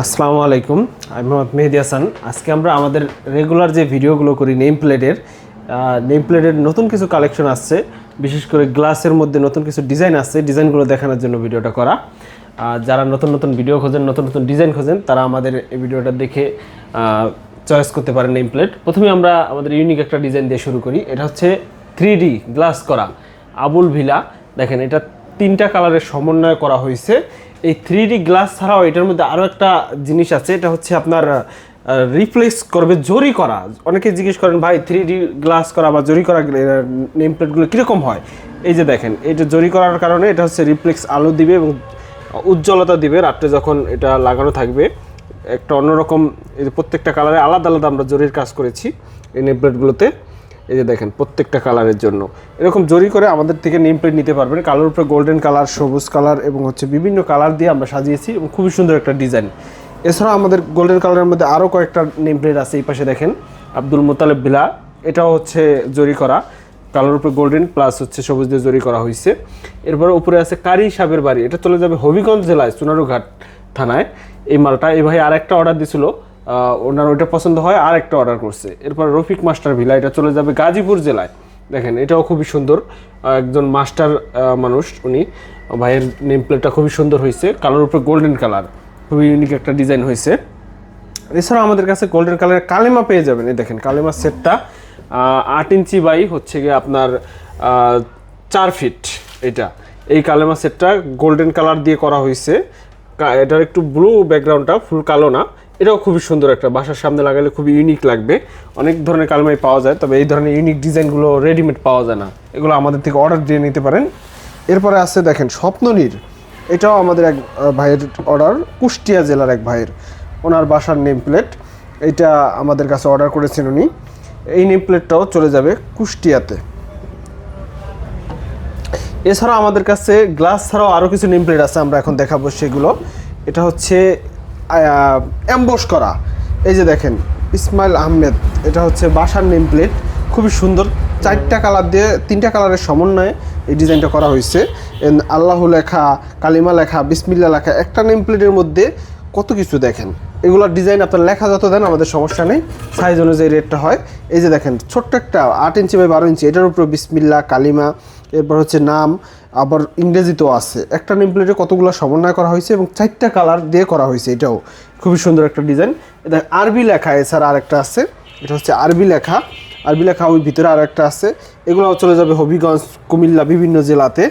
আসসালামু আলাইকুম, আমি মোহাম্মদ মেহেদি হাসান। আজকে আমরা আমাদের রেগুলার যে ভিডিওগুলো করি নেম প্লেটের নতুন কিছু কালেকশন আসছে, বিশেষ করে গ্লাসের মধ্যে নতুন কিছু ডিজাইন আসছে, ডিজাইনগুলো দেখানোর জন্য ভিডিওটা করা। যারা নতুন নতুন ভিডিও খোঁজেন, নতুন নতুন ডিজাইন খোঁজেন, তারা আমাদের এই ভিডিওটা দেখে চয়েস করতে পারেন নেম প্লেট। প্রথমে আমরা আমাদের ইউনিক একটা ডিজাইন দিয়ে শুরু করি। এটা হচ্ছে 3D গ্লাস করা আবুল ভিলা। দেখেন, এটা 3টা কালারের সমন্বয় করা হয়েছে। এই 3D গ্লাস ছাড়াও এটার মধ্যে আরও একটা জিনিস আছে, এটা হচ্ছে আপনার রিপ্লেস করবে জরি করা। অনেকে জিজ্ঞেস করেন, ভাই 3D গ্লাস করা বা জরি করা নেম প্লেটগুলো কীরকম হয়? এই যে দেখেন, এটা জরি করার কারণে এটা হচ্ছে রিফ্লেক্স আলো দিবে এবং উজ্জ্বলতা দিবে। রাত্রে যখন এটা লাগানো থাকবে একটা অন্যরকম, এই যে প্রত্যেকটা কালারে আলাদা আলাদা আমরা জরির কাজ করেছি এই নেম প্লেটগুলোতে। এই যে দেখেন, প্রত্যেকটা কালারের জন্য এরকম জরি করে আমাদের থেকে নেম প্লেট নিতে পারবেন। কালোর উপরে গোল্ডেন কালার, সবুজ কালার এবং হচ্ছে বিভিন্ন কালার দিয়ে আমরা সাজিয়েছি এবং খুবই সুন্দর একটা ডিজাইন। এছাড়াও আমাদের গোল্ডেন কালারের মধ্যে আরও কয়েকটা নেম প্লেট আছে। এই পাশে দেখেন, আব্দুল মোতালেব ভিলা, এটাও হচ্ছে জরি করা, কালোর উপরে গোল্ডেন প্লাস হচ্ছে সবুজ দিয়ে জরি করা হয়েছে। এরপরে উপরে আছে কারি সাহেবের বাড়ি, এটা চলে যাবে হবিগঞ্জ জেলায় সোনারুঘাট থানায়। এই মালটা এই ভাই আরেকটা অর্ডার দিছিল, ওনার ওইটা পছন্দ হয় আর একটা অর্ডার করছে। এরপর রফিক মাস্টার ভিলা, এটা চলে যাবে গাজীপুর জেলায়। দেখেন, এটাও খুবই সুন্দর, একজন মাস্টার মানুষ উনি। ভাইয়ের নেম প্লেটটা খুবই সুন্দর হয়েছে, কালোর উপরে গোল্ডেন কালার, খুবই ইউনিক একটা ডিজাইন হয়েছে। এছাড়াও আমাদের কাছে গোল্ডেন কালারের কালেমা পেয়ে যাবেন। এই দেখেন, কালেমার সেটটা 8 ইঞ্চি বাই হচ্ছে গিয়ে আপনার 4 ফিট। এই কালেমা সেটটা গোল্ডেন কালার দিয়ে করা হয়েছে। এটার একটু ব্লু ব্যাকগ্রাউন্ডটা, ফুল কালো না। এটাও খুবই সুন্দর, একটা বাসার সামনে লাগালে খুবই ইউনিক লাগবে। অনেক ধরনের কালেমাই পাওয়া যায়, তবে এই ধরনের ইউনিক ডিজাইনগুলো রেডিমেড পাওয়া যায় না, এগুলো আমাদের থেকে অর্ডার দিয়ে নিতে পারেন। এরপরে আছে দেখেন স্বপ্ননীর, এটাও আমাদের এক ভাইয়ের অর্ডার, কুষ্টিয়া জেলার এক ভাইয়ের, ওনার বাসার নেম প্লেট। এটা আমাদের কাছে অর্ডার করেছেন উনি। এই নেম প্লেটটাও চলে যাবে কুষ্টিয়াতে। এছাড়াও আমাদের কাছে গ্লাস ছাড়াও আরও কিছু নেম প্লেট আছে, আমরা এখন দেখাবো সেগুলো। এটা হচ্ছে অ্যাম্বস করা। এই যে দেখেন, ইসমাইল আহমেদ, এটা হচ্ছে বাসার নেম প্লেট, খুবই সুন্দর। 4টা কালার দিয়ে 3টা কালারের সমন্বয়ে এই ডিজাইনটা করা হয়েছে। আল্লাহ লেখা, কালিমা লেখা, বিসমিল্লা লেখা, একটা নেম প্লেটের মধ্যে কত কিছু। দেখেন, এগুলোর ডিজাইন আপনার লেখা যত দেন আমাদের সমস্যা নেই, সাইজ অনুযায়ী রেটটা হয়। এই যে দেখেন, ছোট্ট একটা 8 ইঞ্চি বাই 12 ইঞ্চি, এটার উপরে বিসমিল্লা, কালিমা, এরপর হচ্ছে নাম, আবার ইংরেজিতেও আছে। একটা নেম প্লেটে কতগুলো সমন্বয় করা হয়েছে এবং 4টা কালার দিয়ে করা হয়েছে। এটাও খুবই সুন্দর একটা ডিজাইন। এটা আরবি লেখা, এছাড়া আরেকটা আছে, এটা হচ্ছে আরবি লেখা। ওই ভিতরে আর একটা আছে। এগুলো চলে যাবে হবিগঞ্জ, কুমিল্লা, বিভিন্ন জেলাতে।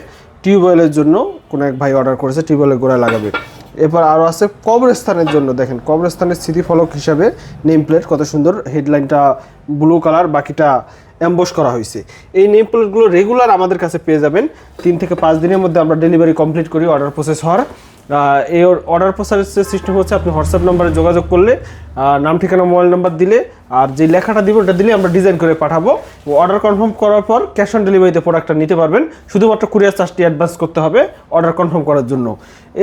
টিউবওয়েলের জন্য কোনো এক ভাই অর্ডার করেছে, টিউবওয়েলের গোড়ায় লাগাবে। এরপর আরও আছে কবরস্থানের জন্য। দেখেন, কবরস্থানের স্মৃতিফলক হিসাবে নেম প্লেট, কত সুন্দর। হেডলাইনটা ব্লু কালার, বাকিটা অ্যাম্বস করা হয়েছে। এই নেম প্লেটগুলো রেগুলার আমাদের কাছে পেয়ে যাবেন। 3 থেকে 5 দিনের মধ্যে আমরা ডেলিভারি কমপ্লিট করি অর্ডার প্রসেস হওয়ার। এই অর্ডার প্রসেসের সিস্টেম হচ্ছে, আপনি হোয়াটসঅ্যাপ নাম্বারে যোগাযোগ করলে, নাম, ঠিকানা, মোবাইল নাম্বার দিলে, আর যে লেখাটা দিব ওটা দিলে আমরা ডিজাইন করে পাঠাবো। অর্ডার কনফার্ম করার পর ক্যাশ অন ডেলিভারিতে প্রোডাক্টটা নিতে পারবেন। শুধুমাত্র কুরিয়ার চার্জটি অ্যাডভান্স করতে হবে অর্ডার কনফার্ম করার জন্য।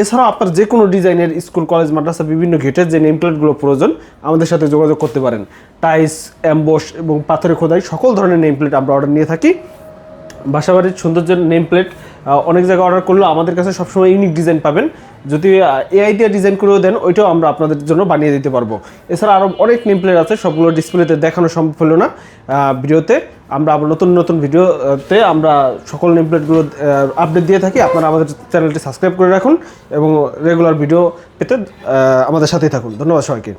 এছাড়াও আপনার যে কোনো ডিজাইনের স্কুল, কলেজ, মাদ্রাসা, বিভিন্ন গেটের যে নেম প্লেটগুলো প্রয়োজন, আমাদের সাথে যোগাযোগ করতে পারেন। টাইলস, অ্যাম্বস এবং পাথরে খোদাই সকল ধরনের নেম প্লেট আমরা অর্ডার নিয়ে থাকি। বাসাবাড়ির সৌন্দর্যের নেম প্লেট অনেক জায়গায় অর্ডার করলেও আমাদের কাছে সবসময় ইউনিক ডিজাইন পাবেন। যদি এআই দিয়ে ডিজাইন করেও দেন, ওইটাও আমরা আপনাদের জন্য বানিয়ে দিতে পারবো। এছাড়া আরও অনেক নেম প্লেট আছে, সবগুলো ডিসপ্লেতে দেখানো সম্ভব হলো না ভিডিওতে। আমরা আবার নতুন নতুন ভিডিওতে আমরা সকল নেম প্লেটগুলো আপডেট দিয়ে থাকি। আপনারা আমাদের চ্যানেলটি সাবস্ক্রাইব করে রাখুন এবং রেগুলার ভিডিও পেতে আমাদের সাথেই থাকুন। ধন্যবাদ সবাইকে।